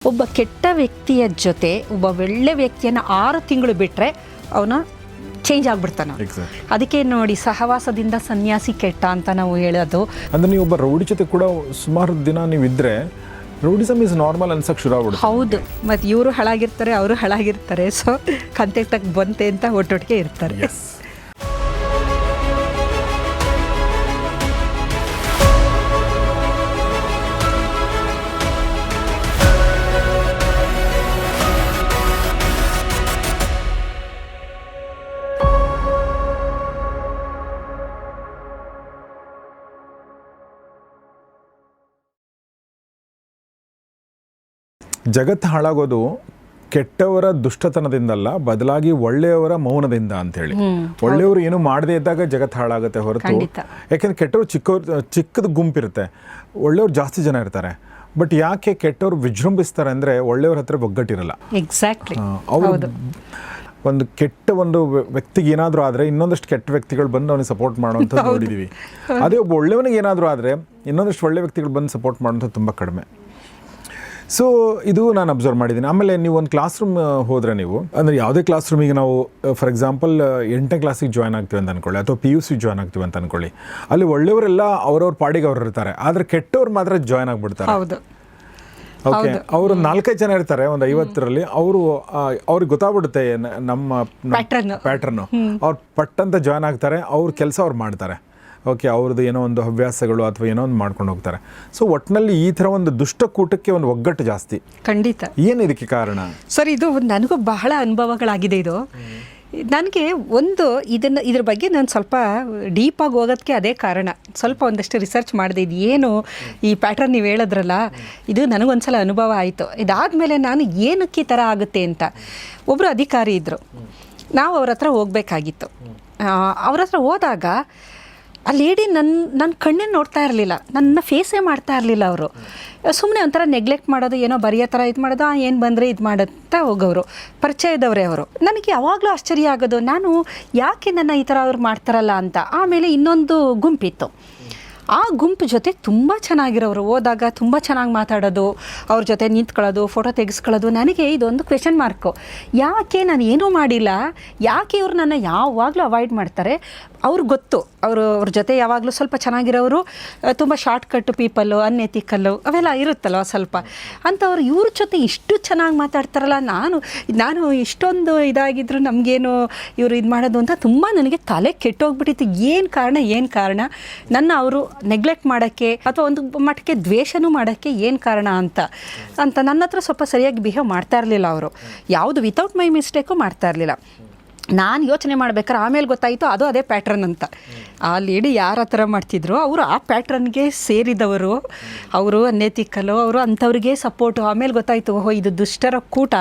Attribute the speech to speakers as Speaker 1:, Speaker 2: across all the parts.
Speaker 1: ಒಬ್ಬ ಕೆಟ್ಟ ವ್ಯಕ್ತಿಯ ಜೊತೆ ಒಬ್ಬ ಒಳ್ಳೆ ವ್ಯಕ್ತಿಯನ್ನು 6 ತಿಂಗಳು ಬಿಟ್ಟರೆ ಅವನ ಚೇಂಜ್ ಆಗ್ಬಿಡ್ತಾನೆ. ಅದಕ್ಕೆ ನೋಡಿ ಸಹವಾಸದಿಂದ ಸನ್ಯಾಸಿ ಕೆಟ್ಟ ಅಂತ ನಾವು ಹೇಳೋದು.
Speaker 2: ಅಂದರೆ ನೀವು ಒಬ್ಬ ರೌಡಿ ಜೊತೆ ಕೂಡ ಸುಮಾರು ದಿನ ನೀವು ಇದ್ದರೆ ರೌಡಿಸಮ್ ಇಸ್ ನಾರ್ಮಲ್ ಅನ್ಸಕ್ಕೆ ಶುರು ಆಗ್ಬಿಡುತ್ತೆ.
Speaker 1: ಹೌದು, ಮತ್ತು ಇವರು ಹಾಳಾಗಿರ್ತಾರೆ, ಅವರು ಹಾಳಾಗಿರ್ತಾರೆ. ಸೊ ಕಂತೆಕ್ಟಾಗಿ ಬಂತೆ ಅಂತ ಒಟ್ಟೊಟ್ಟಿಗೆ ಇರ್ತಾರೆ.
Speaker 2: ಜಗತ್ತು ಹಾಳಾಗೋದು ಕೆಟ್ಟವರ ದುಷ್ಟತನದಿಂದಲ್ಲ, ಬದಲಾಗಿ ಒಳ್ಳೆಯವರ ಮೌನದಿಂದ ಅಂತೇಳಿ. ಒಳ್ಳೆಯವರು ಏನು ಮಾಡದೇ ಇದ್ದಾಗ ಜಗತ್ತು ಹಾಳಾಗುತ್ತೆ ಹೊರತು, ಯಾಕೆಂದ್ರೆ ಕೆಟ್ಟವರು ಚಿಕ್ಕದ ಗುಂಪಿರುತ್ತೆ, ಒಳ್ಳೆಯವ್ರು ಜಾಸ್ತಿ ಜನ ಇರ್ತಾರೆ. ಬಟ್ ಯಾಕೆ ಕೆಟ್ಟವ್ರು ವಿಜೃಂಭಿಸ್ತಾರೆ ಅಂದರೆ ಒಳ್ಳೆಯವ್ರ ಹತ್ರ ಒಗ್ಗಟ್ಟಿರಲ್ಲ.
Speaker 1: ಎಕ್ಸಾಕ್ಟ್ಲಿ.
Speaker 2: ಅವರು ಒಂದು ಕೆಟ್ಟ ಒಂದು ವ್ಯಕ್ತಿಗೆ ಏನಾದರೂ ಆದರೆ ಇನ್ನೊಂದಷ್ಟು ಕೆಟ್ಟ ವ್ಯಕ್ತಿಗಳು ಬಂದು ಅವನಿಗೆ ಸಪೋರ್ಟ್ ಮಾಡುವಂಥದ್ದು ನೋಡಿದ್ದೀವಿ. ಅದೇ ಒಬ್ಬ ಒಳ್ಳೆಯವನಿಗೆ ಏನಾದರೂ ಆದರೆ ಇನ್ನೊಂದಷ್ಟು ಒಳ್ಳೆ ವ್ಯಕ್ತಿಗಳು ಬಂದು ಸಪೋರ್ಟ್ ಮಾಡುವಂಥದ್ದು ತುಂಬ ಕಡಿಮೆ. ಸೊ ಇದು ನಾನು ಅಬ್ಸರ್ವ್ ಮಾಡಿದ್ದೀನಿ. ಆಮೇಲೆ ನೀವು ಒಂದು ಕ್ಲಾಸ್ ರೂಮ್ ಹೋದರೆ, ನೀವು ಅಂದರೆ ಯಾವುದೇ ಕ್ಲಾಸ್ ರೂಮಿಗೆ ನಾವು ಫಾರ್ ಎಕ್ಸಾಂಪಲ್ 8ನೇ ಕ್ಲಾಸಿಗೆ ಜಾಯ್ನ್ ಆಗ್ತೀವಿ ಅಂತ ಅಂದ್ಕೊಳ್ಳಿ, ಅಥವಾ PUC ಜಾಯ್ನ್ ಆಗ್ತೀವಿ ಅಂತ ಅಂದ್ಕೊಳ್ಳಿ. ಅಲ್ಲಿ ಒಳ್ಳೆಯವರೆಲ್ಲ ಅವ್ರವ್ರ ಪಾಡಿಗೆ ಅವ್ರು ಇರ್ತಾರೆ, ಆದರೆ ಕೆಟ್ಟವ್ರು ಮಾತ್ರ ಜಾಯ್ನ್ ಆಗಿಬಿಡ್ತಾರೆ. ಓಕೆ, ಅವರು 4-5 ಜನ ಇರ್ತಾರೆ ಒಂದು 50ರಲ್ಲಿ. ಅವ್ರಿಗೆ ಗೊತ್ತಾಗ್ಬಿಡುತ್ತೆ ನಮ್ಮ ಪ್ಯಾಟ್ರನ್ನು. ಅವ್ರು ಪಟ್ಟಂತ ಜಾಯ್ನ್ ಆಗ್ತಾರೆ, ಅವ್ರ ಕೆಲಸ ಅವ್ರು ಮಾಡ್ತಾರೆ. ಓಕೆ, ಅವ್ರದ್ದು ಏನೋ ಒಂದು ಹವ್ಯಾಸಗಳು ಅಥವಾ ಏನೋ ಒಂದು ಮಾಡ್ಕೊಂಡು ಹೋಗ್ತಾರೆ. ಸೊ ಒಟ್ಟಿನಲ್ಲಿ ಈ ಥರ ಒಂದು ದುಷ್ಟಕೂಟಕ್ಕೆ ಒಂದು ಒಗ್ಗಟ್ಟು ಜಾಸ್ತಿ.
Speaker 1: ಖಂಡಿತ.
Speaker 2: ಏನು ಇದಕ್ಕೆ ಕಾರಣ?
Speaker 1: ಸರ್, ಇದು ನನಗೂ ಬಹಳ ಅನುಭವಗಳಾಗಿದೆ. ಇದು ನನಗೆ ಇದ್ರ ಬಗ್ಗೆ ನಾನು ಸ್ವಲ್ಪ ಡೀಪಾಗಿ ಹೋಗೋದಕ್ಕೆ ಅದೇ ಕಾರಣ. ಸ್ವಲ್ಪ ಒಂದಷ್ಟು ರಿಸರ್ಚ್ ಮಾಡಿದೆ, ಇದು ಏನು ಈ ಪ್ಯಾಟ್ರನ್ ನೀವು ಹೇಳಿದ್ರಲ್ಲ, ಇದು ನನಗೊಂದ್ಸಲ ಅನುಭವ ಆಯಿತು. ಇದಾದಮೇಲೆ ನಾನು ಏನಕ್ಕೆ ಈ ಥರ ಆಗುತ್ತೆ ಅಂತ. ಒಬ್ಬರು ಅಧಿಕಾರಿ ಇದ್ದರು, ನಾವು ಅವ್ರ ಹತ್ರ ಹೋಗಬೇಕಾಗಿತ್ತು. ಅವ್ರ ಹತ್ರ ಹೋದಾಗ ಆ ಲೇಡಿ ನನ್ನ ಕಣ್ಣನ್ನು ನೋಡ್ತಾ ಇರಲಿಲ್ಲ, ನನ್ನ ಫೇಸೇ ಮಾಡ್ತಾ ಇರಲಿಲ್ಲ. ಅವರು ಸುಮ್ಮನೆ ಒಂಥರ ನೆಗ್ಲೆಕ್ಟ್ ಮಾಡೋದು, ಏನೋ ಬರೆಯೋ ಥರ ಇದು ಮಾಡೋದು, ಏನು ಬಂದರೆ ಇದು ಮಾಡುತ್ತಾ ಹೋಗೋರು. ಪರಿಚಯದವರೇ ಅವರು. ನನಗೆ ಯಾವಾಗಲೂ ಆಶ್ಚರ್ಯ ಆಗೋದು, ನಾನು ಯಾಕೆ ನನ್ನ ಈ ಥರ ಅವ್ರು ಮಾಡ್ತಾರಲ್ಲ ಅಂತ. ಆಮೇಲೆ ಇನ್ನೊಂದು ಗುಂಪಿತ್ತು, ಆ ಗುಂಪು ಜೊತೆ ತುಂಬ ಚೆನ್ನಾಗಿರೋರು. ಹೋದಾಗ ತುಂಬ ಚೆನ್ನಾಗಿ ಮಾತಾಡೋದು, ಅವ್ರ ಜೊತೆ ನಿಂತ್ಕೊಳ್ಳೋದು, ಫೋಟೋ ತೆಗೆಸ್ಕೊಳ್ಳೋದು. ನನಗೆ ಇದೊಂದು ಕ್ವೆಶನ್ ಮಾರ್ಕು, ಯಾಕೆ ನಾನು ಏನೂ ಮಾಡಿಲ್ಲ, ಯಾಕೆ ಇವ್ರು ನನ್ನ ಯಾವಾಗಲೂ ಅವಾಯ್ಡ್ ಮಾಡ್ತಾರೆ? ಅವ್ರಿಗೆ ಗೊತ್ತು, ಅವ್ರ ಜೊತೆ ಯಾವಾಗಲೂ ಸ್ವಲ್ಪ ಚೆನ್ನಾಗಿರೋರು, ತುಂಬ ಶಾರ್ಟ್ಕಟ್ ಪೀಪಲ್ಲು, ಅನ್ಎಥಿಕಲ್ಲು ಅವೆಲ್ಲ ಇರುತ್ತಲ್ವ ಸ್ವಲ್ಪ ಅಂಥವ್ರು. ಇವ್ರ ಜೊತೆ ಇಷ್ಟು ಚೆನ್ನಾಗಿ ಮಾತಾಡ್ತಾರಲ್ಲ, ನಾನು ಇಷ್ಟೊಂದು ಇದಾಗಿದ್ರು ನಮಗೇನು ಇವರು ಇದು ಮಾಡೋದು ಅಂತ ತುಂಬ ನನಗೆ ತಲೆ ಕೆಟ್ಟೋಗ್ಬಿಟ್ಟಿತ್ತು. ಏನು ಕಾರಣ ನನ್ನ ಅವರು ನೆಗ್ಲೆಕ್ಟ್ ಮಾಡೋಕ್ಕೆ ಅಥವಾ ಒಂದು ಮಟ್ಟಕ್ಕೆ ದ್ವೇಷನೂ ಮಾಡೋಕ್ಕೆ ಏನು ಕಾರಣ ಅಂತ ನನ್ನ ಹತ್ರ ಸ್ವಲ್ಪ ಸರಿಯಾಗಿ ಬಿಹೇವ್ ಮಾಡ್ತಾ ಇರಲಿಲ್ಲ. ಅವರು ಯಾವುದು ವಿತೌಟ್ ಮೈ ಮಿಸ್ಟೇಕು ಮಾಡ್ತಾ ಇರಲಿಲ್ಲ. ನಾನು ಯೋಚನೆ ಮಾಡ್ಬೇಕಾದ್ರೆ ಆಮೇಲೆ ಗೊತ್ತಾಯಿತು ಅದು ಅದೇ ಪ್ಯಾಟ್ರನ್ ಅಂತ. ಆ ಲೇಡಿ ಯಾರು ಆ ಥರ ಮಾಡ್ತಿದ್ರು ಅವರು ಆ ಪ್ಯಾಟ್ರನ್ಗೆ ಸೇರಿದವರು, ಅವರು ಅನ್ಎಥಿಕಲ್ಲು, ಅವರು ಅಂಥವ್ರಿಗೆ ಸಪೋರ್ಟು. ಆಮೇಲೆ ಗೊತ್ತಾಯಿತು, ಓಹೋ ಇದು ದುಷ್ಟರ ಕೂಟ.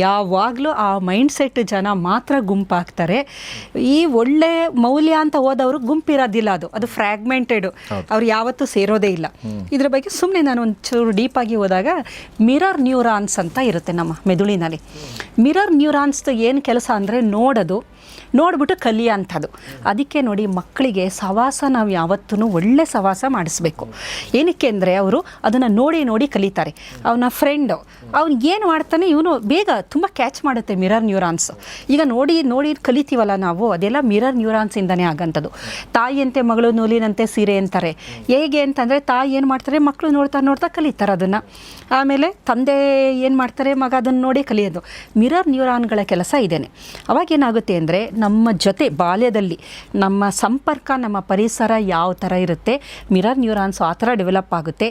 Speaker 1: ಯಾವಾಗಲೂ ಆ ಮೈಂಡ್ಸೆಟ್ ಜನ ಮಾತ್ರ ಗುಂಪಾಗ್ತಾರೆ. ಈ ಒಳ್ಳೆ ಮೌಲ್ಯ ಅಂತ ಹೋದವರು ಗುಂಪಿರೋದಿಲ್ಲ, ಅದು ಫ್ರ್ಯಾಗ್ಮೆಂಟೆಡು, ಅವ್ರು ಯಾವತ್ತೂ ಸೇರೋದೇ ಇಲ್ಲ. ಇದ್ರ ಬಗ್ಗೆ ಸುಮ್ಮನೆ ನಾನು ಒಂಚೂರು ಡೀಪಾಗಿ ಹೋದಾಗ ಮಿರರ್ ನ್ಯೂರಾನ್ಸ್ ಅಂತ ಇರುತ್ತೆ ನಮ್ಮ ಮೆದುಳಿನಲ್ಲಿ. ಮಿರರ್ ನ್ಯೂರಾನ್ಸ್ದು ಏನು ಕೆಲಸ ಅಂದರೆ ನೋಡ್ಬಿಟ್ಟು ಕಲಿಯೋ ಅಂಥದ್ದು. ಅದಕ್ಕೆ ನೋಡಿ, ಮಕ್ಕಳಿಗೆ ಸವಾಸ ನಾವು ಯಾವತ್ತೂ ಒಳ್ಳೆ ಸವಾಸ ಮಾಡಿಸ್ಬೇಕು. ಏನಕ್ಕೆ ಅಂದರೆ ಅವರು ಅದನ್ನು ನೋಡಿ ಕಲಿತಾರೆ. ಅವನ ಫ್ರೆಂಡು ಅವ್ನು ಏನು ಮಾಡ್ತಾನೆ, ಇವನು ಬೇಗ ತುಂಬ ಕ್ಯಾಚ್ ಮಾಡುತ್ತೆ ಮಿರರ್ ನ್ಯೂರಾನ್ಸ್. ಈಗ ನೋಡಿ ಕಲಿತೀವಲ್ಲ ನಾವು, ಅದೆಲ್ಲ ಮಿರರ್ ನ್ಯೂರಾನ್ಸಿಂದನೇ ಆಗೋಂಥದ್ದು. ತಾಯಿಯಂತೆ ಮಗಳು ನೂಲಿನಂತೆ ಸೀರೆ ಅಂತಾರೆ. ಹೇಗೆ ಅಂತಂದರೆ, ತಾಯಿ ಏನು ಮಾಡ್ತಾರೆ, ಮಕ್ಕಳು ನೋಡ್ತಾ ಕಲಿತಾರೆ ಅದನ್ನು. ಆಮೇಲೆ ತಂದೆ ಏನು ಮಾಡ್ತಾರೆ, ಮಗ ಅದನ್ನು ನೋಡಿ ಕಲಿಯೋದು. ಮಿರರ್ ನ್ಯೂರಾನ್ಗಳ ಕೆಲಸ ಇದೇನೆ. ಅವಾಗೇನಾಗುತ್ತೆ ಅಂದರೆ, ನಮ್ಮ ಜೊತೆ ಬಾಲ್ಯದಲ್ಲಿ ನಮ್ಮ ಸಂಪರ್ಕ, ನಮ್ಮ ಪರಿಸರ ಯಾವ ಥರ ಇರುತ್ತೆ, ಮಿರರ್ ನ್ಯೂರಾನ್ಸ್ ಆ ಥರ ಡೆವಲಪ್ ಆಗುತ್ತೆ.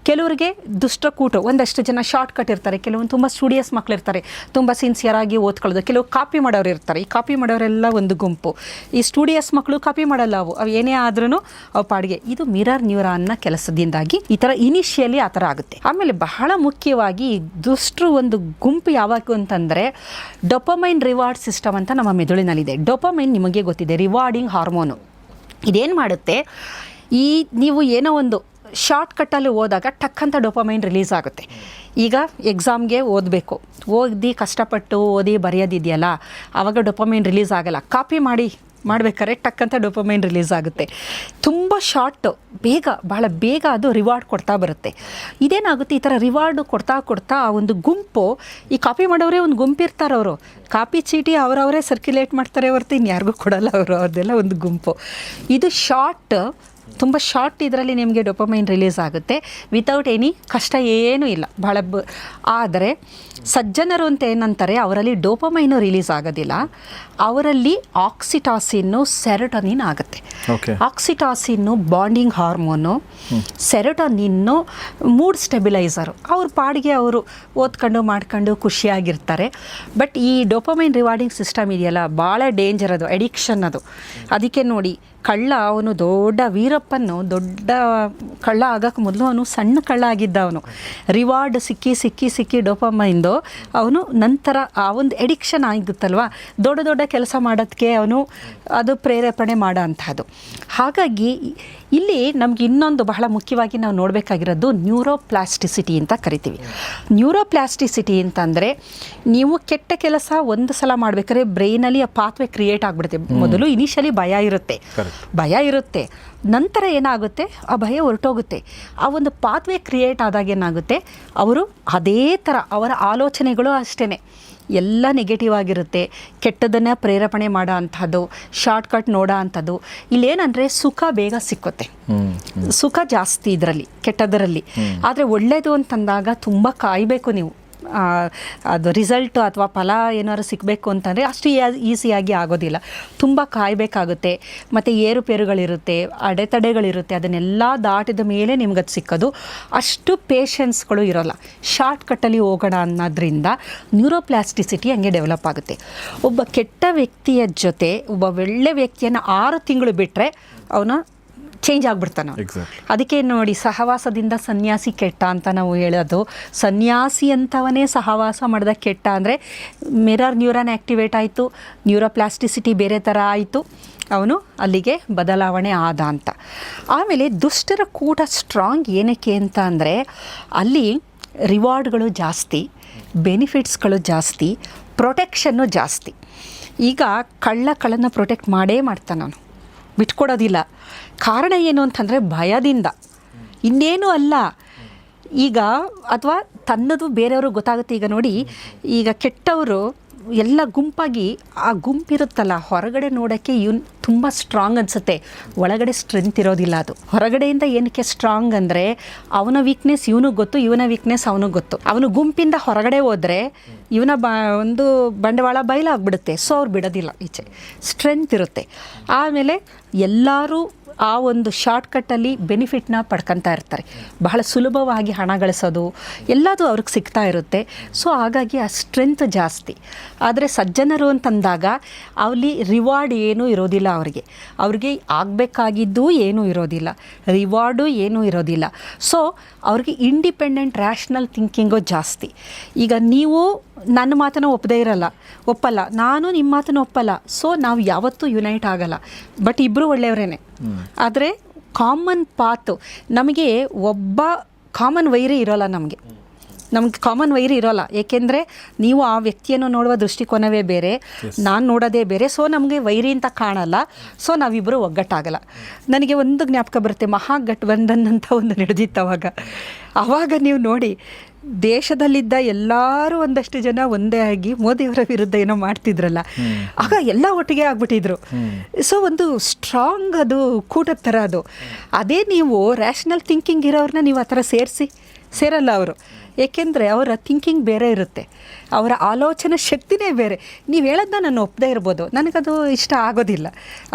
Speaker 1: ಕೆಲವರಿಗೆ ದುಷ್ಟಕೂಟ, ಒಂದಷ್ಟು ಜನ ಶಾರ್ಟ್ ಕಟ್ ಇರ್ತಾರೆ, ಕೆಲವೊಂದು ತುಂಬ ಸ್ಟೂಡಿಯಸ್ ಮಕ್ಕಳಿರ್ತಾರೆ, ತುಂಬ ಸಿನ್ಸಿಯರಾಗಿ ಓದ್ಕೊಳ್ಳೋದು. ಕೆಲವು ಕಾಪಿ ಮಾಡೋರು ಇರ್ತಾರೆ. ಈ ಕಾಪಿ ಮಾಡೋರೆಲ್ಲ ಒಂದು ಗುಂಪು. ಈ ಸ್ಟೂಡಿಯಸ್ ಮಕ್ಕಳು ಕಾಪಿ ಮಾಡಲ್ಲ, ಅವು ಏನೇ ಆದ್ರೂ ಅವು ಪಾಡಿಗೆ. ಇದು ಮಿರರ್ ನ್ಯೂರಾನ್ನ ಕೆಲಸದಿಂದಾಗಿ ಈ ಥರ ಇನಿಷಿಯಲಿ ಆ ಥರ ಆಗುತ್ತೆ. ಆಮೇಲೆ ಬಹಳ ಮುಖ್ಯವಾಗಿ ದುಷ್ಟರು ಒಂದು ಗುಂಪು ಯಾವಾಗ ಅಂತಂದರೆ, ಡೊಪಮೈನ್ ರಿವಾರ್ಡ್ ಸಿಸ್ಟಮ್ ಅಂತ ನಮ್ಮ ಮೆದುಳಿನಲ್ಲಿದೆ. ಡೊಪಮೈನ್ ನಿಮಗೆ ಗೊತ್ತಿದೆ, ರಿವಾರ್ಡಿಂಗ್ ಹಾರ್ಮೋನು. ಇದೇನು ಮಾಡುತ್ತೆ, ನೀವು ಏನೋ ಒಂದು ಶಾರ್ಟ್ಕಟ್ಟಲ್ಲಿ ಹೋದಾಗ ಟಕ್ಕಂತ ಡೊಪಮೈನ್ ರಿಲೀಸ್ ಆಗುತ್ತೆ. ಈಗ ಎಕ್ಸಾಮ್ಗೆ ಓದಿ ಕಷ್ಟಪಟ್ಟು ಓದಿ ಬರೆಯೋದಿದೆಯಲ್ಲ, ಆವಾಗ ಡೊಪಮೈನ್ ರಿಲೀಸ್ ಆಗಲ್ಲ. ಕಾಪಿ ಮಾಡಿ ಮಾಡ್ಬೇಕಾದ್ರೆ ಟಕ್ಕಂತ ಡೋಪಮೈನ್ ರಿಲೀಸ್ ಆಗುತ್ತೆ. ತುಂಬ ಶಾರ್ಟ್, ಭಾಳ ಬೇಗ ಅದು ರಿವಾರ್ಡ್ ಕೊಡ್ತಾ ಬರುತ್ತೆ. ಇದೇನಾಗುತ್ತೆ, ಈ ಥರ ರಿವಾರ್ಡು ಕೊಡ್ತಾ ಆ ಒಂದು ಗುಂಪು, ಈ ಕಾಪಿ ಮಾಡೋರೇ ಒಂದು ಗುಂಪು ಇರ್ತಾರೆ, ಅವರು ಕಾಪಿ ಚೀಟಿ ಅವರವರೇ ಸರ್ಕ್ಯುಲೇಟ್ ಮಾಡ್ತಾರೆ ಹೊರತು ಇನ್ಯಾರಿಗೂ ಕೊಡಲ್ಲ ಅವರು, ಅವ್ರದ್ದೆಲ್ಲ ಒಂದು ಗುಂಪು. ಇದು ತುಂಬ ಶಾರ್ಟ್ ಇದರಲ್ಲಿ ನಿಮಗೆ ಡೋಪಮೈನ್ ರಿಲೀಸ್ ಆಗುತ್ತೆ ವಿತೌಟ್ ಎನಿ ಕಷ್ಟ ಏನೂ ಇಲ್ಲ ಭಾಳ. ಆದರೆ ಸಜ್ಜನರು ಅಂತ ಏನಂತಾರೆ, ಅವರಲ್ಲಿ ಡೋಪಮೈನು ರಿಲೀಸ್ ಆಗೋದಿಲ್ಲ, ಅವರಲ್ಲಿ ಆಕ್ಸಿಟಾಸಿನ್ನು, ಸೆರೋಟೋನಿನ್ ಆಗುತ್ತೆ. ಆಕ್ಸಿಟಾಸಿನ್ನು ಬಾಂಡಿಂಗ್ ಹಾರ್ಮೋನು, ಸೆರೋಟೋನಿನ್ನು ಮೂಡ್ ಸ್ಟೆಬಿಲೈಸರು. ಅವ್ರ ಪಾಡಿಗೆ ಅವರು ಓದ್ಕೊಂಡು ಮಾಡ್ಕೊಂಡು ಖುಷಿಯಾಗಿರ್ತಾರೆ. ಬಟ್ ಈ ಡೋಪಮೈನ್ ರಿವಾರ್ಡಿಂಗ್ ಸಿಸ್ಟಮ್ ಇದೆಯಲ್ಲ, ಭಾಳ ಡೇಂಜರ್ ಅದು, ಅಡಿಕ್ಷನ್ ಅದು. ಅದಕ್ಕೆ ನೋಡಿ, ಕಳ್ಳ ಅವನು ದೊಡ್ಡ ವೀರಪ್ಪನ್ನು, ದೊಡ್ಡ ಕಳ್ಳ ಆಗೋಕ್ಕೆ ಮೊದಲು ಅವನು ಸಣ್ಣ ಕಳ್ಳ ಆಗಿದ್ದ. ಅವನು ರಿವಾರ್ಡ್ ಸಿಕ್ಕಿ ಡೋಪಮೈನ್ದು ಅವನು ನಂತರ ಆ ಒಂದು ಎಡಿಕ್ಷನ್ ಆಗುತ್ತಲ್ವ, ದೊಡ್ಡ ಕೆಲಸ ಮಾಡೋದಕ್ಕೆ ಅವನು ಅದು ಪ್ರೇರೇಪಣೆ ಮಾಡೋ ಅಂಥದ್ದು. ಹಾಗಾಗಿ ಇಲ್ಲಿ ನಮ್ಗೆ ಇನ್ನೊಂದು ಬಹಳ ಮುಖ್ಯವಾಗಿ ನಾವು ನೋಡಬೇಕಾಗಿರೋದು ನ್ಯೂರೋಪ್ಲಾಸ್ಟಿಸಿಟಿ ಅಂತ ಕರಿತೀವಿ. ನ್ಯೂರೋಪ್ಲಾಸ್ಟಿಸಿಟಿ ಅಂತಂದರೆ, ನೀವು ಕೆಟ್ಟ ಕೆಲಸ ಒಂದು ಸಲ ಮಾಡಬೇಕಾದ್ರೆ ಬ್ರೈನಲ್ಲಿ ಆ ಪಾತ್ವೆ ಕ್ರಿಯೇಟ್ ಆಗಿಬಿಡುತ್ತೆ. ಮೊದಲು ಇನಿಷಿಯಲಿ ಭಯ ಇರುತ್ತೆ, ನಂತರ ಏನಾಗುತ್ತೆ, ಆ ಭಯ ಹೊರಟೋಗುತ್ತೆ. ಆ ಒಂದು ಪಾತ್ವೆ ಕ್ರಿಯೇಟ್ ಆದಾಗ ಏನಾಗುತ್ತೆ, ಅವರು ಅದೇ ಥರ ಅವರ ಆಲೋಚನೆಗಳು ಅಷ್ಟೇ ಎಲ್ಲ ನೆಗೆಟಿವ್ ಆಗಿರುತ್ತೆ, ಕೆಟ್ಟದನ್ನು ಪ್ರೇರೇಪಣೆ ಮಾಡೋ ಅಂಥದ್ದು, ಶಾರ್ಟ್ಕಟ್ ನೋಡೋ ಅಂಥದ್ದು. ಇಲ್ಲೇನಂದರೆ ಸುಖ ಬೇಗ ಸಿಕ್ಕುತ್ತೆ, ಸುಖ ಜಾಸ್ತಿ ಇದರಲ್ಲಿ, ಕೆಟ್ಟದರಲ್ಲಿ. ಆದರೆ ಒಳ್ಳೆಯದು ಅಂತಂದಾಗ ತುಂಬ ಕಾಯಬೇಕು ನೀವು. ಅದು ರಿಸಲ್ಟು ಅಥವಾ ಫಲ ಏನಾದ್ರು ಸಿಗಬೇಕು ಅಂತಂದರೆ ಅಷ್ಟು ಈಸಿಯಾಗಿ ಆಗೋದಿಲ್ಲ, ತುಂಬ ಕಾಯಬೇಕಾಗುತ್ತೆ. ಮತ್ತು ಏರುಪೇರುಗಳಿರುತ್ತೆ, ಅಡೆತಡೆಗಳಿರುತ್ತೆ, ಅದನ್ನೆಲ್ಲ ದಾಟಿದ ಮೇಲೆ ನಿಮ್ಗದು ಸಿಕ್ಕೋದು. ಅಷ್ಟು ಪೇಷನ್ಸ್ಗಳು ಇರೋಲ್ಲ, ಶಾರ್ಟ್ಕಟ್ಟಲ್ಲಿ ಹೋಗೋಣ ಅನ್ನೋದ್ರಿಂದ ನ್ಯೂರೋಪ್ಲಾಸ್ಟಿಸಿಟಿ ಹಂಗೆ ಡೆವಲಪ್ ಆಗುತ್ತೆ. ಒಬ್ಬ ಕೆಟ್ಟ ವ್ಯಕ್ತಿಯ ಜೊತೆ ಒಬ್ಬ ಒಳ್ಳೆ ವ್ಯಕ್ತಿಯನ್ನು 6 ತಿಂಗಳು ಬಿಟ್ಟರೆ ಅವನು ಚೇಂಜ್ ಆಗಿಬಿಡ್ತಾನೆ. ಅದಕ್ಕೆ ನೋಡಿ, ಸಹವಾಸದಿಂದ ಸನ್ಯಾಸಿ ಕೆಟ್ಟ ಅಂತ ನಾವು ಹೇಳೋದು. ಸನ್ಯಾಸಿ ಅಂತವನೇ ಸಹವಾಸ ಮಾಡಿದ ಕೆಟ್ಟ ಅಂದರೆ ಮಿರರ್ ನ್ಯೂರಾನ್ ಆ್ಯಕ್ಟಿವೇಟ್ ಆಯಿತು, ನ್ಯೂರೋಪ್ಲಾಸ್ಟಿಸಿಟಿ ಬೇರೆ ಥರ ಆಯಿತು, ಅವನು ಅಲ್ಲಿಗೆ ಬದಲಾವಣೆ ಆದ ಅಂತ. ಆಮೇಲೆ ದುಷ್ಟರ ಕೂಟ ಸ್ಟ್ರಾಂಗ್ ಏನಕ್ಕೆ ಅಂತ ಅಂದರೆ, ಅಲ್ಲಿ ರಿವಾರ್ಡ್ಗಳು ಜಾಸ್ತಿ, ಬೆನಿಫಿಟ್ಸ್ಗಳು ಜಾಸ್ತಿ, ಪ್ರೊಟೆಕ್ಷನ್ನು ಜಾಸ್ತಿ. ಈಗ ಕಳ್ಳನ ಪ್ರೊಟೆಕ್ಟ್ ಮಾಡೇ ಮಾಡ್ತಾನೆ ಅವನು, ಬಿಟ್ಕೊಡೋದಿಲ್ಲ. ಕಾರಣ ಏನು ಅಂತಂದರೆ ಭಯದಿಂದ, ಇನ್ನೇನು ಅಲ್ಲ. ಈಗ ಅಥವಾ ತನ್ನದು ಬೇರೆಯವ್ರಿಗೆ ಗೊತ್ತಾಗುತ್ತೆ. ಈಗ ನೋಡಿ, ಈಗ ಕೆಟ್ಟವರು ಎಲ್ಲ ಗುಂಪಾಗಿ, ಆ ಗುಂಪಿರುತ್ತಲ್ಲ, ಹೊರಗಡೆ ನೋಡೋಕ್ಕೆ ಇವನು ತುಂಬ ಸ್ಟ್ರಾಂಗ್ ಅನಿಸುತ್ತೆ, ಒಳಗಡೆ ಸ್ಟ್ರೆಂತ್ ಇರೋದಿಲ್ಲ. ಅದು ಹೊರಗಡೆಯಿಂದ ಏನಕ್ಕೆ ಸ್ಟ್ರಾಂಗ್ ಅಂದರೆ, ಅವನ ವೀಕ್ನೆಸ್ ಇವನಿಗೆ ಗೊತ್ತು, ಇವನ ವೀಕ್ನೆಸ್ ಅವನಿಗೆ ಗೊತ್ತು. ಅವನು ಗುಂಪಿಂದ ಹೊರಗಡೆ ಹೋದರೆ ಇವನ ಒಂದು ಬಂಡವಾಳ ಬಯಲಾಗ್ಬಿಡುತ್ತೆ. ಸೊ ಅವ್ರು ಬಿಡೋದಿಲ್ಲ ಈಚೆ, ಸ್ಟ್ರೆಂತ್ ಇರುತ್ತೆ. ಆಮೇಲೆ ಎಲ್ಲರೂ ಆ ಒಂದು ಶಾರ್ಟ್ಕಟ್ಟಲ್ಲಿ ಬೆನಿಫಿಟ್ನ ಪಡ್ಕೊತಾ ಇರ್ತಾರೆ, ಬಹಳ ಸುಲಭವಾಗಿ ಹಣ ಗಳಿಸೋದು ಎಲ್ಲದೂ ಅವ್ರಿಗೆ ಸಿಗ್ತಾ ಇರುತ್ತೆ. ಸೊ ಹಾಗಾಗಿ ಆ ಸ್ಟ್ರೆಂತ್ ಜಾಸ್ತಿ. ಆದರೆ ಸಜ್ಜನರು ಅಂತಂದಾಗ ಅಲ್ಲಿ ರಿವಾರ್ಡ್ ಏನೂ ಇರೋದಿಲ್ಲ, ಅವ್ರಿಗೆ ಆಗಬೇಕಾಗಿದ್ದು ಏನೂ ಇರೋದಿಲ್ಲ, ರಿವಾರ್ಡು ಏನೂ ಇರೋದಿಲ್ಲ. ಸೊ ಅವ್ರಿಗೆ ಇಂಡಿಪೆಂಡೆಂಟ್ ರ್ಯಾಷನಲ್ ಥಿಂಕಿಂಗು ಜಾಸ್ತಿ. ಈಗ ನೀವು ನನ್ನ ಮಾತನ್ನು ಒಪ್ಪಲ್ಲ, ನಾನು ನಿಮ್ಮ ಮಾತನ್ನು ಒಪ್ಪಲ್ಲ. ಸೊ ನಾವು ಯಾವತ್ತೂ ಯುನೈಟ್ ಆಗಲ್ಲ, ಬಟ್ ಇಬ್ಬರು ಒಳ್ಳೆಯವರೇನೆ. ಆದರೆ ಕಾಮನ್ ಪಾತು, ನಮಗೆ ಒಬ್ಬ ಕಾಮನ್ ವೈರಿ ಇರೋಲ್ಲ, ನಮಗೆ ಕಾಮನ್ ವೈರಿ ಇರೋಲ್ಲ. ಏಕೆಂದರೆ ನೀವು ಆ ವ್ಯಕ್ತಿಯನ್ನು ನೋಡುವ ದೃಷ್ಟಿಕೋನವೇ ಬೇರೆ, ನಾನು ನೋಡೋದೇ ಬೇರೆ. ಸೊ ನಮಗೆ ವೈರಿ ಅಂತ ಕಾಣಲ್ಲ, ಸೊ ನಾವಿಬ್ಬರು ಒಗ್ಗಟ್ಟಾಗಲ್ಲ. ನನಗೆ ಒಂದು ಜ್ಞಾಪಕ ಬರುತ್ತೆ, ಮಹಾಗಠಬಂಧನ್ ಅಂತ ಒಂದು ನಡೆದಿತ್ತು. ಆವಾಗ ನೀವು ನೋಡಿ, ದೇಶದಲ್ಲಿದ್ದ ಎಲ್ಲರೂ ಒಂದಷ್ಟು ಜನ ಒಂದೇ ಆಗಿ ಮೋದಿಯವರ ವಿರುದ್ಧ ಏನೋ ಮಾಡ್ತಿದ್ರಲ್ಲ, ಆಗ ಎಲ್ಲ ಒಟ್ಟಿಗೆ ಆಗ್ಬಿಟ್ಟಿದ್ರು. ಸೊ ಒಂದು ಸ್ಟ್ರಾಂಗ್ ಅದು ಕೂಟದ ಥರ ಅದು. ಅದೇ ನೀವು ರ್ಯಾಷನಲ್ ಥಿಂಕಿಂಗ್ ಇರೋರನ್ನ ನೀವು ಆ ಥರ ಸೇರಲ್ಲ ಅವರು. ಏಕೆಂದರೆ ಅವರ ಥಿಂಕಿಂಗ್ ಬೇರೆ ಇರುತ್ತೆ, ಅವರ ಆಲೋಚನಾ ಶಕ್ತಿನೇ ಬೇರೆ. ನೀವು ಹೇಳೋದನ್ನ ನಾನು ಒಪ್ಪದೇ ಇರ್ಬೋದು, ನನಗದು ಇಷ್ಟ ಆಗೋದಿಲ್ಲ,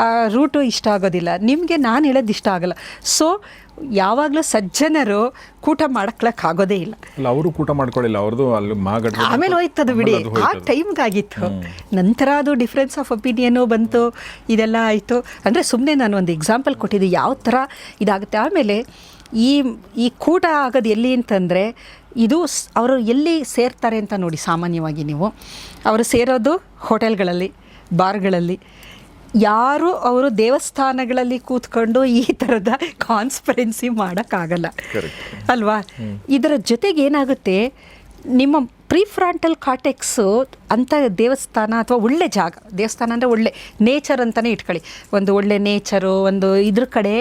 Speaker 1: ಆ ರೂಟು ಇಷ್ಟ ಆಗೋದಿಲ್ಲ, ನಿಮಗೆ ನಾನು ಹೇಳೋದು ಇಷ್ಟ ಆಗೋಲ್ಲ. ಸೊ ಯಾವಾಗಲೂ ಸಜ್ಜನರು ಕೂಟ ಆಗೋದೇ ಇಲ್ಲ.
Speaker 2: ಅವರು ಕೂಟ ಮಾಡ್ಕೊಳ್ಳಿಲ್ಲ, ಅವ್ರದ್ದು ಅಲ್ಲಿ
Speaker 1: ಆಮೇಲೆ ಹೋಯ್ತದು ಬಿಡಿ, ಆ ಟೈಮ್ಗಾಗಿತ್ತು. ನಂತರ ಅದು ಡಿಫ್ರೆನ್ಸ್ ಆಫ್ ಒಪಿನಿಯನು ಬಂತು, ಇದೆಲ್ಲ ಆಯಿತು. ಅಂದರೆ ಸುಮ್ಮನೆ ನಾನು ಒಂದು ಎಕ್ಸಾಂಪಲ್ ಕೊಟ್ಟಿದ್ದೆ ಯಾವ ಥರ ಇದಾಗುತ್ತೆ. ಆಮೇಲೆ ಈ ಕೂಟ ಆಗೋದು ಎಲ್ಲಿ ಅಂತಂದರೆ, ಇದು ಅವರು ಎಲ್ಲಿ ಸೇರ್ತಾರೆ ಅಂತ ನೋಡಿ. ಸಾಮಾನ್ಯವಾಗಿ ಅವರು ಸೇರೋದು ಹೋಟೆಲ್ಗಳಲ್ಲಿ, ಬಾರ್ಗಳಲ್ಲಿ. ಯಾರು ಅವರು ದೇವಸ್ಥಾನಗಳಲ್ಲಿ ಕೂತ್ಕೊಂಡು ಈ ಥರದ ಕಾನ್ಸ್ಪರೆನ್ಸಿ ಮಾಡೋಕ್ಕಾಗಲ್ಲ ಅಲ್ವಾ. ಇದರ ಜೊತೆಗೆ ಏನಾಗುತ್ತೆ, ನಿಮ್ಮ ಪ್ರಿಫ್ರಾಂಟಲ್ ಕಾರ್ಟೆಕ್ಸು ಅಂತ ದೇವಸ್ಥಾನ ಅಥವಾ ಒಳ್ಳೆ ಜಾಗ, ದೇವಸ್ಥಾನ ಅಂದರೆ ಒಳ್ಳೆ ನೇಚರ್ ಅಂತಲೇ ಇಟ್ಕೊಳ್ಳಿ, ಒಂದು ಒಳ್ಳೆ ನೇಚರು, ಒಂದು ಇದ್ರ ಕಡೆ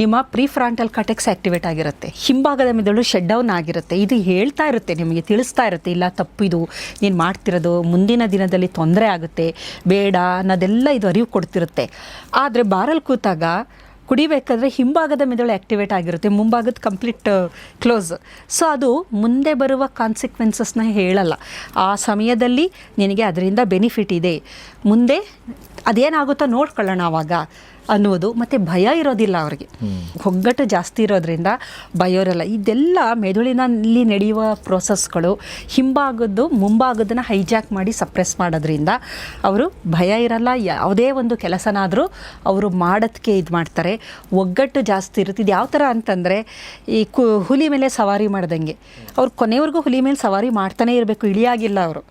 Speaker 1: ನಿಮ್ಮ ಪ್ರಿಫ್ರಾಂಟಲ್ ಕಾರ್ಟೆಕ್ಸ್ ಆ್ಯಕ್ಟಿವೇಟ್ ಆಗಿರುತ್ತೆ, ಹಿಂಭಾಗದ ಮೆದುಳು ಶಟ್ ಡೌನ್ ಆಗಿರುತ್ತೆ. ಇದು ಹೇಳ್ತಾ ಇರುತ್ತೆ, ನಿಮಗೆ ತಿಳಿಸ್ತಾ ಇರುತ್ತೆ, ಇಲ್ಲ ತಪ್ಪಿದು ನೀನು ಮಾಡ್ತಿರೋದು ಮುಂದಿನ ದಿನದಲ್ಲಿ ತೊಂದರೆ ಆಗುತ್ತೆ, ಬೇಡ ಅನ್ನೋದೆಲ್ಲ ಇದು ಅರಿವು ಕೊಡ್ತಿರುತ್ತೆ. ಆದರೆ ಬಾರಲ್ಲಿ ಕೂತಾಗ ಕುಡಿಬೇಕಾದ್ರೆ ಹಿಂಭಾಗದ ಮೆದುಳು ಆ್ಯಕ್ಟಿವೇಟ್ ಆಗಿರುತ್ತೆ, ಮುಂಭಾಗದ ಕಂಪ್ಲೀಟ್ ಕ್ಲೋಸ್. ಸೊ ಅದು ಮುಂದೆ ಬರುವ ಕಾನ್ಸಿಕ್ವೆನ್ಸಸ್ನ ಹೇಳಲ್ಲ. ಆ ಸಮಯದಲ್ಲಿ ನಿನಗೆ ಅದರಿಂದ ಬೆನಿಫಿಟ್ ಇದೆ, ಮುಂದೆ ಅದೇನಾಗುತ್ತೋ ನೋಡ್ಕೊಳ್ಳೋಣ ಆವಾಗ ಅನ್ನೋದು. ಮತ್ತು ಭಯ ಇರೋದಿಲ್ಲ ಅವ್ರಿಗೆ, ಒಗ್ಗಟ್ಟು ಜಾಸ್ತಿ ಇರೋದ್ರಿಂದ ಭಯ ಇರೋಲ್ಲ. ಇದೆಲ್ಲ ಮೆದುಳಿನಲ್ಲಿ ನಡೆಯುವ ಪ್ರೋಸೆಸ್ಗಳು ಹಿಂಭಾಗದ್ದು ಮುಂಭಾಗದನ್ನು ಹೈಜಾಕ್ ಮಾಡಿ ಸಪ್ರೆಸ್ ಮಾಡೋದ್ರಿಂದ ಅವರು ಭಯ ಇರಲ್ಲ. ಯಾವುದೇ ಒಂದು ಕೆಲಸನಾದರೂ ಅವರು ಮಾಡೋದಕ್ಕೆ ಇದು ಮಾಡ್ತಾರೆ. ಒಗ್ಗಟ್ಟು ಜಾಸ್ತಿ ಇರುತ್ತೆ. ಇದು ಯಾವ ಥರ ಅಂತಂದರೆ ಈ ಹುಲಿ ಮೇಲೆ ಸವಾರಿ ಮಾಡ್ದಂಗೆ, ಅವ್ರು ಕೊನೆವರೆಗೂ ಹುಲಿ ಮೇಲೆ ಸವಾರಿ ಮಾಡ್ತಾನೆ ಇರಬೇಕು, ಇಳಿಯಾಗಿಲ್ಲ ಅವರು.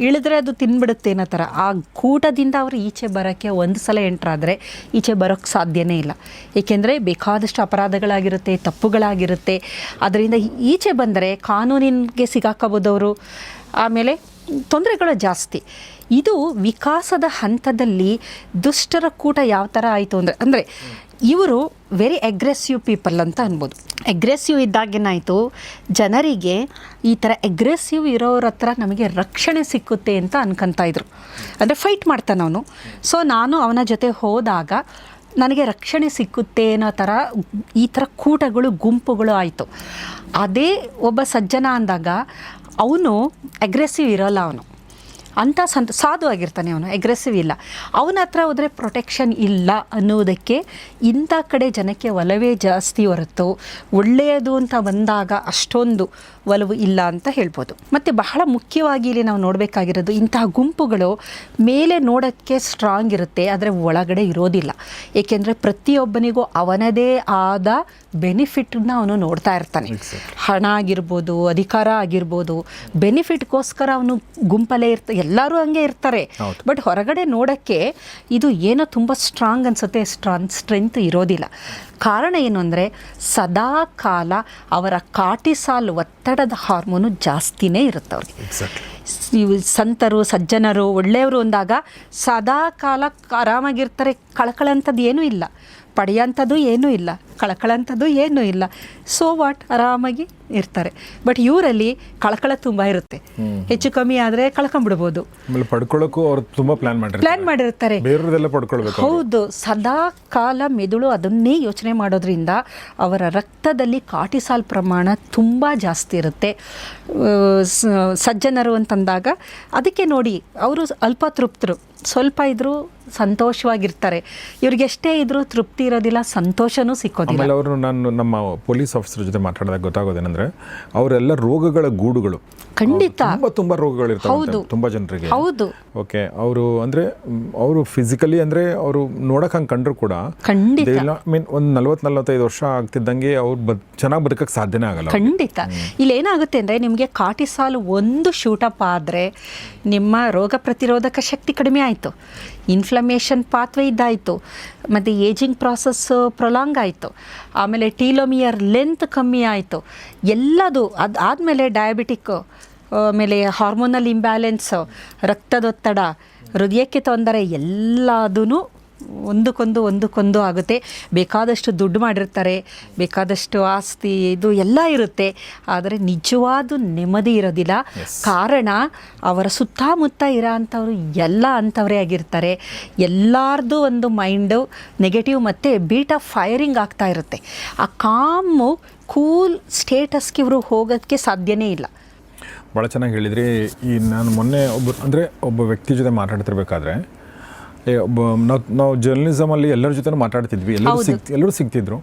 Speaker 1: ಇಳಿದ್ರೆ ಅದು ತಿನ್ಬಿಡುತ್ತೆ ಅನ್ನೋ ಥರ. ಆ ಕೂಟದಿಂದ ಅವರು ಈಚೆ ಬರೋಕ್ಕೆ ಒಂದು ಸಲ ಎಂಟ್ರಾದರೆ ಈಚೆ ಬರೋಕ್ಕೆ ಸಾಧ್ಯನೇ ಇಲ್ಲ. ಏಕೆಂದರೆ ಬೇಕಾದಷ್ಟು ಅಪರಾಧಗಳಾಗಿರುತ್ತೆ, ತಪ್ಪುಗಳಾಗಿರುತ್ತೆ. ಅದರಿಂದ ಈಚೆ ಬಂದರೆ ಕಾನೂನಿಗೆ ಸಿಗಾಕೋಬೋದವರು, ಆಮೇಲೆ ತೊಂದರೆಗಳು ಜಾಸ್ತಿ. ಇದು ವಿಕಾಸದ ಹಂತದಲ್ಲಿ ದುಷ್ಟರ ಕೂಟ ಯಾವ ಥರ ಆಯಿತು ಅಂದರೆ ಇವರು ವೆರಿ ಅಗ್ರೆಸಿವ್ ಪೀಪಲ್ ಅಂತ ಅನ್ಬೋದು. ಅಗ್ರೆಸಿವ್ ಇದ್ದಾಗೇನಾಯಿತು, ಜನರಿಗೆ ಈ ಥರ ಅಗ್ರೆಸಿವ್ ಇರೋರ ಹತ್ರ ನಮಗೆ ರಕ್ಷಣೆ ಸಿಕ್ಕುತ್ತೆ ಅಂತ ಅನ್ಕೊತಾ ಇದ್ರು. ಅಂದರೆ ಫೈಟ್ ಮಾಡ್ತಾನೆ ಅವನು, ಸೊ ನಾನು ಅವನ ಜೊತೆ ಹೋದಾಗ ನನಗೆ ರಕ್ಷಣೆ ಸಿಕ್ಕುತ್ತೆ ಅನ್ನೋ ಥರ ಈ ಥರ ಕೂಟಗಳು ಗುಂಪುಗಳು ಆಯಿತು. ಅದೇ ಒಬ್ಬ ಸಜ್ಜನ ಅಂದಾಗ ಅವನು ಅಗ್ರೆಸಿವ್ ಇರೋಲ್ಲ, ಅವನು ಅಂಥ ಸಾಧು ಆಗಿರ್ತಾನೆ, ಅವನು ಅಗ್ರೆಸಿವ್ ಇಲ್ಲ. ಅವನ ಹತ್ರ ಹೋದರೆ ಪ್ರೊಟೆಕ್ಷನ್ ಇಲ್ಲ ಅನ್ನೋದಕ್ಕೆ ಇಂಥ ಕಡೆ ಜನಕ್ಕೆ ಒಲವೇ ಜಾಸ್ತಿ ಹೊರತು ಒಳ್ಳೆಯದು ಅಂತ ಬಂದಾಗ ಅಷ್ಟೊಂದು ಒಲವು ಇಲ್ಲ ಅಂತ ಹೇಳ್ಬೋದು. ಮತ್ತು ಬಹಳ ಮುಖ್ಯವಾಗಿ ಇಲ್ಲಿ ನಾವು ನೋಡಬೇಕಾಗಿರೋದು, ಇಂತಹ ಗುಂಪುಗಳು ಮೇಲೆ ನೋಡೋಕ್ಕೆ ಸ್ಟ್ರಾಂಗ್ ಇರುತ್ತೆ, ಆದರೆ ಒಳಗಡೆ ಇರೋದಿಲ್ಲ. ಏಕೆಂದರೆ ಪ್ರತಿಯೊಬ್ಬನಿಗೂ ಅವನದೇ ಆದ ಬೆನಿಫಿಟ್ನ ಅವನು ನೋಡ್ತಾ ಇರ್ತಾನೆ. ಹಣ ಆಗಿರ್ಬೋದು, ಅಧಿಕಾರ ಆಗಿರ್ಬೋದು, ಬೆನಿಫಿಟ್ಗೋಸ್ಕರ ಅವನು ಗುಂಪಲ್ಲೇ ಎಲ್ಲರೂ ಹಂಗೆ ಇರ್ತಾರೆ. ಬಟ್ ಹೊರಗಡೆ ನೋಡೋಕ್ಕೆ ಇದು ಏನೋ ತುಂಬ ಸ್ಟ್ರಾಂಗ್ ಅನಿಸುತ್ತೆ, ಸ್ಟ್ರೆಂತ್ ಇರೋದಿಲ್ಲ. ಕಾರಣ ಏನು ಅಂದರೆ ಸದಾ ಕಾಲ ಅವರ ಕಾರ್ಟಿಸಾಲ್ ಒತ್ತಡದ ಹಾರ್ಮೋನು ಜಾಸ್ತಿನೇ ಇರುತ್ತೆ ಅವ್ರಿಗೆ. ಇವು ಸಂತರು, ಸಜ್ಜನರು, ಒಳ್ಳೆಯವರು ಅಂದಾಗ ಸದಾ ಕಾಲ ಆರಾಮಾಗಿರ್ತಾರೆ, ಕಳಕಳಂಥದ್ದು ಏನೂ ಇಲ್ಲ, ಪಡೆಯೋಂಥದ್ದು ಏನೂ ಇಲ್ಲ, ಕಳಕಳಂಥದ್ದು ಏನೂ ಇಲ್ಲ. ಸೋ ವಾಟ್, ಆರಾಮಾಗಿ ಇರ್ತಾರೆ. ಬಟ್ ಇವರಲ್ಲಿ ಕಳಕಳ ತುಂಬ ಇರುತ್ತೆ, ಹೆಚ್ಚು ಕಮ್ಮಿ ಆದರೆ ಕಳ್ಕೊಂಡ್ಬಿಡ್ಬೋದು.
Speaker 2: ಪಡ್ಕೊಳ್ಳೋಕ್ಕೂ ಅವ್ರು ತುಂಬ ಪ್ಲಾನ್ ಮಾಡಿರ್ತಾರೆ, ಬೇರೆಲ್ಲ ಪಡ್ಕೊಳ್ಬೇಕು.
Speaker 1: ಹೌದು, ಸದಾ ಕಾಲ ಮೆದುಳು ಅದನ್ನೇ ಯೋಚನೆ ಮಾಡೋದ್ರಿಂದ ಅವರ ರಕ್ತದಲ್ಲಿ ಕಾರ್ಟಿಸಾಲ್ ಪ್ರಮಾಣ ತುಂಬ ಜಾಸ್ತಿ ಇರುತ್ತೆ. ಸಜ್ಜನರು ಅಂತಂದಾಗ ಅದಕ್ಕೆ ನೋಡಿ, ಅವರು ಅಲ್ಪ ತೃಪ್ತರು, ಸ್ವಲ್ಪ ಇದ್ರೂ ಸಂತೋಷವಾಗಿರ್ತಾರೆ. ಇವ್ರಿಗೆ ಎಷ್ಟೇ ಇದ್ರೂ ತೃಪ್ತಿ ಇರೋದಿಲ್ಲ, ಸಂತೋಷನೂ ಸಿಕ್ಕೋದಿಲ್ಲ.
Speaker 2: ಆಮೇಲೆ ಅವರು ನಾನು ನಮ್ಮ ಪೊಲೀಸ್ ಆಫೀಸರ್ ಜೊತೆ ಮಾತಾಡಿದಾಗ ಗೊತ್ತಾಗೋದೇನೆಂದರೆ ಅವರೆಲ್ಲ ರೋಗಗಳ ಗೂಡುಗಳು.
Speaker 1: ಖಂಡಿತ
Speaker 2: ತುಂಬ ರೋಗಗಳು ಇರ್ತಾವೆ ತುಂಬ ಜನರಿಗೆ.
Speaker 1: ಹೌದು,
Speaker 2: ಓಕೆ. ಅವರು ಫಿಸಿಕಲಿ ಅಂದರೆ ಅವರು ನೋಡಕ್ ಹಂಗೆ ಕಂಡ್ರು ಕೂಡ
Speaker 1: ಖಂಡಿತ
Speaker 2: ಮೀನ್ ಒಂದು 40-45 ವರ್ಷ ಆಗ್ತಿದ್ದಂಗೆ ಅವ್ರು ಚೆನ್ನಾಗಿ ಬದುಕಕ್ಕೆ ಸಾಧ್ಯನೇ ಆಗಲ್ಲ.
Speaker 1: ಖಂಡಿತ. ಇಲ್ಲಿ ಏನಾಗುತ್ತೆ ಅಂದರೆ ನಿಮಗೆ ಕಾರ್ಟಿಸಾಲ್ ಒಂದು ಶೂಟಪ್ ಆದರೆ ನಿಮ್ಮ ರೋಗ ಪ್ರತಿರೋಧಕ ಶಕ್ತಿ ಕಡಿಮೆ ಆಯಿತು, ಇನ್ಫ್ಲಮೇಷನ್ ಪಾತ್ವೆ ಇದ್ದಾಯಿತು, ಮತ್ತು ಏಜಿಂಗ್ ಪ್ರಾಸೆಸ್ ಪ್ರೊಲಾಂಗ್ ಆಯಿತು, ಆಮೇಲೆ ಟೀಲೋಮಿಯರ್ ಲೆಂತ್ ಕಮ್ಮಿ ಆಯಿತು, ಎಲ್ಲದು ಆದಮೇಲೆ ಡಯಾಬಿಟಿಕ್, ಆಮೇಲೆ ಹಾರ್ಮೋನಲ್ ಇಂಬ್ಯಾಲೆನ್ಸು, ರಕ್ತದೊತ್ತಡ, ಹೃದಯಕ್ಕೆ ತೊಂದರೆ, ಎಲ್ಲದೂ ಒಂದಕ್ಕೊಂದು ಆಗುತ್ತೆ. ಬೇಕಾದಷ್ಟು ದುಡ್ಡು ಮಾಡಿರ್ತಾರೆ, ಬೇಕಾದಷ್ಟು ಆಸ್ತಿ, ಇದು ಎಲ್ಲ ಇರುತ್ತೆ, ಆದರೆ ನಿಜವಾದ ನೆಮ್ಮದಿ ಇರೋದಿಲ್ಲ. ಕಾರಣ ಅವರ ಸುತ್ತಮುತ್ತ ಇರೋ ಅಂಥವ್ರು ಎಲ್ಲ ಅಂಥವರೇ ಆಗಿರ್ತಾರೆ. ಎಲ್ಲರದ್ದು ಒಂದು ಮೈಂಡು ನೆಗೆಟಿವ್ ಮತ್ತು ಬೀಟಾ ಫೈರಿಂಗ್ ಆಗ್ತಾ ಇರುತ್ತೆ. ಆ ಕಾಮು ಕೂಲ್ ಸ್ಟೇಟಸ್ಗೆ ಇವರು ಹೋಗೋದಕ್ಕೆ ಸಾಧ್ಯನೇ ಇಲ್ಲ.
Speaker 2: ಭಾಳ ಚೆನ್ನಾಗಿ ಹೇಳಿದ್ರಿ. ನಾನು ಮೊನ್ನೆ ಒಬ್ಬ ವ್ಯಕ್ತಿ ಜೊತೆ ಮಾತಾಡ್ತಿರ್ಬೇಕಾದ್ರೆ ನಾವು ಜರ್ನಲಿಸಮಲ್ಲಿ ಎಲ್ಲರ ಜೊತೆ ಮಾತಾಡ್ತಿದ್ವಿ, ಎಲ್ಲರೂ ಸಿಗ್ತಿದ್ರು.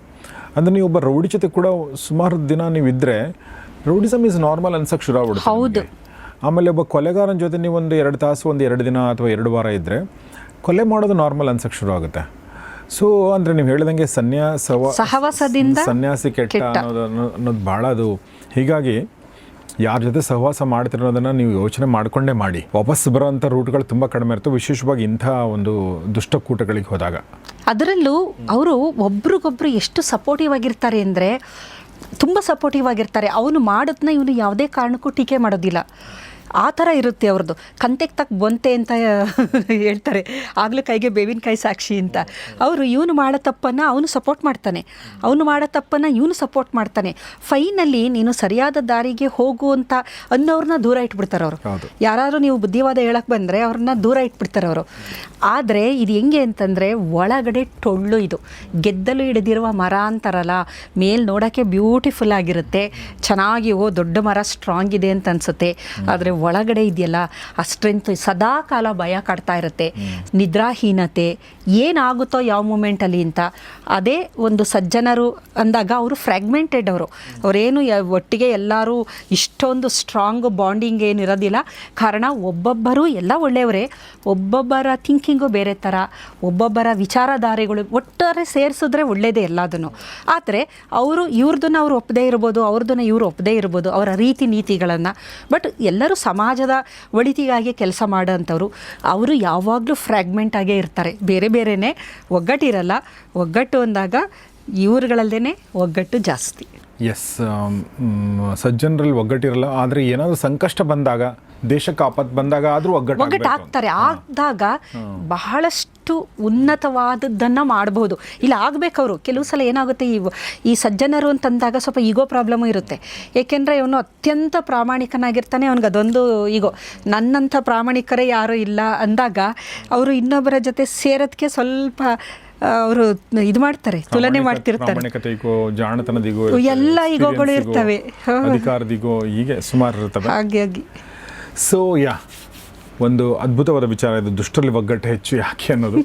Speaker 2: ಅಂದರೆ ನೀವು ಒಬ್ಬ ರೌಡಿ ಜೊತೆ ಕೂಡ ಸುಮಾರು ದಿನ ನೀವು ಇದ್ದರೆ ರೌಡಿಸಮ್ ಈಸ್ ನಾರ್ಮಲ್ ಅನ್ಸಕ್ಕೆ ಶುರು ಆಗ್ಬಿಡುತ್ತೆ. ಆಮೇಲೆ ಒಬ್ಬ ಕೊಲೆಗಾರನ ಜೊತೆ ನೀವು ಒಂದು 2 ತಾಸು, ಒಂದು 2 ದಿನ ಅಥವಾ 2 ವಾರ ಇದ್ದರೆ ಕೊಲೆ ಮಾಡೋದು ನಾರ್ಮಲ್ ಅನ್ಸಕ್ಕೆ ಶುರು ಆಗುತ್ತೆ. ಸೊ ಅಂದರೆ ನೀವು ಹೇಳಿದಂಗೆ ಸನ್ಯಾಸಿ ಕೆಟ್ಟ ಅನ್ನೋದು ಭಾಳ ಅದು. ಹೀಗಾಗಿ ಯಾರ ಜೊತೆ ಸಹವಾಸ ಮಾಡ್ತಿರೋದನ್ನು ನೀವು ಯೋಚನೆ ಮಾಡಿಕೊಂಡೇ ಮಾಡಿ. ವಾಪಸ್ ಬರೋವಂಥ ರೂಟ್ಗಳು ತುಂಬ ಕಡಿಮೆ ಇರ್ತವೆ, ವಿಶೇಷವಾಗಿ ಇಂಥ ಒಂದು ದುಷ್ಟಕೂಟಗಳಿಗೆ ಹೋದಾಗ.
Speaker 1: ಅದರಲ್ಲೂ ಅವರು ಒಬ್ರಿಗೊಬ್ರು ಎಷ್ಟು ಸಪೋರ್ಟಿವ್ ಆಗಿರ್ತಾರೆ ಅಂದರೆ ತುಂಬ ಸಪೋರ್ಟಿವ್ ಆಗಿರ್ತಾರೆ. ಅವನು ಮಾಡೋದನ್ನ ಇವನು ಯಾವುದೇ ಕಾರಣಕ್ಕೂ ಟೀಕೆ ಮಾಡೋದಿಲ್ಲ. ಆ ಥರ ಇರುತ್ತೆ ಅವ್ರದ್ದು. ಕಂತೆಗೆ ತಕ್ಕ ಬಂತೆ ಅಂತ ಹೇಳ್ತಾರೆ, ಆಗಲೂ ಕೈಗೆ ಬೇವಿನಕಾಯಿ ಸಾಕ್ಷಿ ಅಂತ. ಅವರು ಇವನು ಮಾಡೋ ತಪ್ಪನ್ನು ಅವನು ಸಪೋರ್ಟ್ ಮಾಡ್ತಾನೆ, ಅವನು ಮಾಡೋ ತಪ್ಪನ್ನು ಇವನು ಸಪೋರ್ಟ್ ಮಾಡ್ತಾನೆ. ಫೈನಲ್ಲಿ ನೀನು ಸರಿಯಾದ ದಾರಿಗೆ ಹೋಗು ಅಂತ ಅನ್ನೋರನ್ನ ದೂರ ಇಟ್ಬಿಡ್ತಾರೆ ಅವರು. ಯಾರಾದರೂ ನೀವು ಬುದ್ಧಿವಾದ ಹೇಳಕ್ಕೆ ಬಂದರೆ ಅವ್ರನ್ನ ದೂರ ಇಟ್ಬಿಡ್ತಾರೆ ಅವರು. ಆದರೆ ಇದು ಹೆಂಗೆ ಅಂತಂದರೆ ಒಳಗಡೆ ಟೊಳ್ಳು, ಇದು ಗೆದ್ದಲು ಹಿಡಿದಿರುವ ಮರ ಅಂತಾರಲ್ಲ, ಮೇಲ್ ನೋಡೋಕ್ಕೆ ಬ್ಯೂಟಿಫುಲ್ ಆಗಿರುತ್ತೆ, ಚೆನ್ನಾಗಿ ದೊಡ್ಡ ಮರ ಸ್ಟ್ರಾಂಗ್ ಇದೆ ಅಂತ ಅನಿಸುತ್ತೆ. ಆದರೆ ಒಳಗಡೆ ಇದೆಯಲ್ಲ ಆ ಸ್ಟ್ರೆಂತ್ ಸದಾ ಕಾಲ ಭಯ ಕಾಡ್ತಾ ಇರುತ್ತೆ, ನಿದ್ರಾಹೀನತೆ, ಏನಾಗುತ್ತೋ ಯಾವ ಮೂಮೆಂಟಲ್ಲಿ ಅಂತ. ಅದೇ ಒಂದು ಸಜ್ಜನರು ಅಂದಾಗ ಅವರು ಫ್ರ್ಯಾಗ್ಮೆಂಟೆಡ್, ಅವರೇನು ಒಟ್ಟಿಗೆ ಎಲ್ಲರೂ ಇಷ್ಟೊಂದು ಸ್ಟ್ರಾಂಗ್ ಬಾಂಡಿಂಗ್ ಏನಿರೋದಿಲ್ಲ. ಕಾರಣ ಒಬ್ಬೊಬ್ಬರು ಎಲ್ಲ ಒಳ್ಳೆಯವರೇ, ಒಬ್ಬೊಬ್ಬರ ಥಿಂಕಿಂಗು ಬೇರೆ ಥರ, ಒಬ್ಬೊಬ್ಬರ ವಿಚಾರಧಾರೆಗಳು ಒಟ್ಟಾರೆ ಸೇರಿಸಿದ್ರೆ ಒಳ್ಳೆಯದೇ ಎಲ್ಲದನ್ನು. ಆದರೆ ಅವರು ಇವ್ರದನ್ನ ಅವ್ರು ಒಪ್ಪದೇ ಇರ್ಬೋದು, ಅವ್ರದನ್ನ ಇವರು ಒಪ್ಪದೇ ಇರ್ಬೋದು, ಅವರ ರೀತಿ ನೀತಿಗಳನ್ನು. ಬಟ್ ಎಲ್ಲರೂ ಸಮಾಜದ ಒಳಿತಿಗಾಗಿ ಕೆಲಸ ಮಾಡೋಂಥವ್ರು. ಅವರು ಯಾವಾಗಲೂ ಫ್ರ್ಯಾಗ್ಮೆಂಟ್ ಆಗೇ ಇರ್ತಾರೆ, ಬೇರೆ ಬೇರೆಯೇ, ಒಗ್ಗಟ್ಟಿರಲ್ಲ. ಒಗ್ಗಟ್ಟು ಅಂದಾಗ ಇವ್ರುಗಳಲ್ಲದೇ ಒಗ್ಗಟ್ಟು ಜಾಸ್ತಿ.
Speaker 2: ಎಸ್, ಸಜ್ಜನರಲ್ಲಿ ಒಗ್ಗಟ್ಟಿರಲ್ಲ, ಆದರೆ ಏನಾದರೂ ಸಂಕಷ್ಟ ಬಂದಾಗ, ದೇಶಕ್ಕೆ ಆಪತ್ತು ಬಂದಾಗ ಆದರೂ
Speaker 1: ಒಗ್ಗಟ್ಟು ಆಗ್ತಾರೆ. ಆದಾಗ ಬಹಳಷ್ಟು ಉನ್ನತವಾದದ್ದನ್ನು ಮಾಡ್ಬೋದು. ಇಲ್ಲ ಆಗಬೇಕವರು. ಕೆಲವು ಸಲ ಏನಾಗುತ್ತೆ, ಈ ಸಜ್ಜನರು ಅಂತಂದಾಗ ಸ್ವಲ್ಪ ಈಗೋ ಪ್ರಾಬ್ಲಮ್ಮು ಇರುತ್ತೆ. ಏಕೆಂದರೆ ಇವನು ಅತ್ಯಂತ ಪ್ರಾಮಾಣಿಕನಾಗಿರ್ತಾನೆ, ಅವ್ನಿಗೆ ಅದೊಂದು ಈಗೋ, ನನ್ನಂಥ ಪ್ರಾಮಾಣಿಕರೇ ಯಾರೂ ಇಲ್ಲ ಅಂದಾಗ ಅವರು ಇನ್ನೊಬ್ಬರ ಜೊತೆ ಸೇರೋದಕ್ಕೆ ಸ್ವಲ್ಪ ಅವರು ಇದು ಮಾಡ್ತಾರೆ, ತುಲನೆ ಮಾಡ್ತಿರ್ತಾರೆ.
Speaker 2: ಜಾಣತನದಿಗೋ
Speaker 1: ಎಲ್ಲ ಈಗೋಗಳು ಇರ್ತವೆ,
Speaker 2: ಅಧಿಕಾರದಿಗೋ, ಹೀಗೆ ಸುಮಾರು ಇರ್ತವೆ.
Speaker 1: ಹಾಗಾಗಿ
Speaker 2: ಸೊ ಒಂದು ಅದ್ಭುತವಾದ ವಿಚಾರ ಇದು, ದುಷ್ಟರಲ್ಲಿ ಒಗ್ಗಟ್ಟು ಹೆಚ್ಚು ಯಾಕೆ ಅನ್ನೋದು.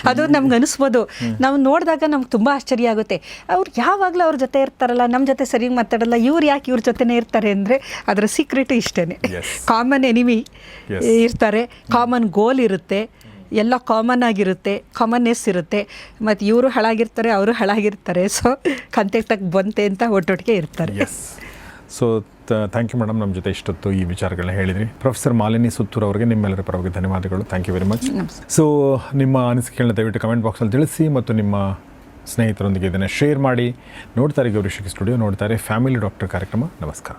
Speaker 1: ಅದು ನಮ್ಗೆ ಅನಿಸ್ಬೋದು. ನಾವು ನೋಡಿದಾಗ ನಮ್ಗೆ ತುಂಬ ಆಶ್ಚರ್ಯ ಆಗುತ್ತೆ. ಅವ್ರು ಯಾವಾಗಲೂ ಅವ್ರ ಜೊತೆ ಇರ್ತಾರಲ್ಲ, ನಮ್ಮ ಜೊತೆ ಸರಿಯಾಗಿ ಮಾತಾಡಲ್ಲ, ಇವ್ರು ಯಾಕೆ ಇವ್ರ ಜೊತೆನೇ ಇರ್ತಾರೆ ಅಂದರೆ ಅದರ ಸೀಕ್ರೆಟು ಇಷ್ಟೇ. ಕಾಮನ್ ಎನಿಮಿ ಇರ್ತಾರೆ, ಕಾಮನ್ ಗೋಲ್ ಇರುತ್ತೆ, ಎಲ್ಲ ಕಾಮನ್ ಆಗಿರುತ್ತೆ, ಕಾಮನ್ನೆಸ್ ಇರುತ್ತೆ. ಮತ್ತು ಇವರು ಹಾಳಾಗಿರ್ತಾರೆ, ಅವರು ಹಾಳಾಗಿರ್ತಾರೆ. ಸೊ ಕಂತೆಗೆ ತಕ್ಕ ಬಂತೆ ಅಂತ ಒಟ್ಟೊಟ್ಟಿಗೆ ಇರ್ತಾರೆ.
Speaker 2: ಸೊ ಥ್ಯಾಂಕ್ ಯು ಮೇಡಮ್, ನಮ್ಮ ಜೊತೆ ಇಷ್ಟೊತ್ತು ಈ ವಿಚಾರಗಳನ್ನ ಹೇಳಿದ್ರಿ. ಪ್ರೊಫೆಸರ್ ಮಾಲಿನಿ ಸುತ್ತೂರ್ ಅವರಿಗೆ ನಿಮ್ಮೆಲ್ಲರ ಪರವಾಗಿ ಧನ್ಯವಾದಗಳು. Thank you very much. So ನಿಮ್ಮ ಅನಿಸಿಕೆಗಳನ್ನ ದಯವಿಟ್ಟು ಕಮೆಂಟ್ ಬಾಕ್ಸಲ್ಲಿ ತಿಳಿಸಿ ಮತ್ತು ನಿಮ್ಮ ಸ್ನೇಹಿತರೊಂದಿಗೆ ಇದನ್ನು ಶೇರ್ ಮಾಡಿ. ನೋಡ್ತಾರೆ ಗೌರಿ ಶೆಟ್ಟಿ ಸ್ಟುಡಿಯೋ, ನೋಡ್ತಾರೆ ಫ್ಯಾಮಿಲಿ ಡಾಕ್ಟರ್ ಕಾರ್ಯಕ್ರಮ. ನಮಸ್ಕಾರ.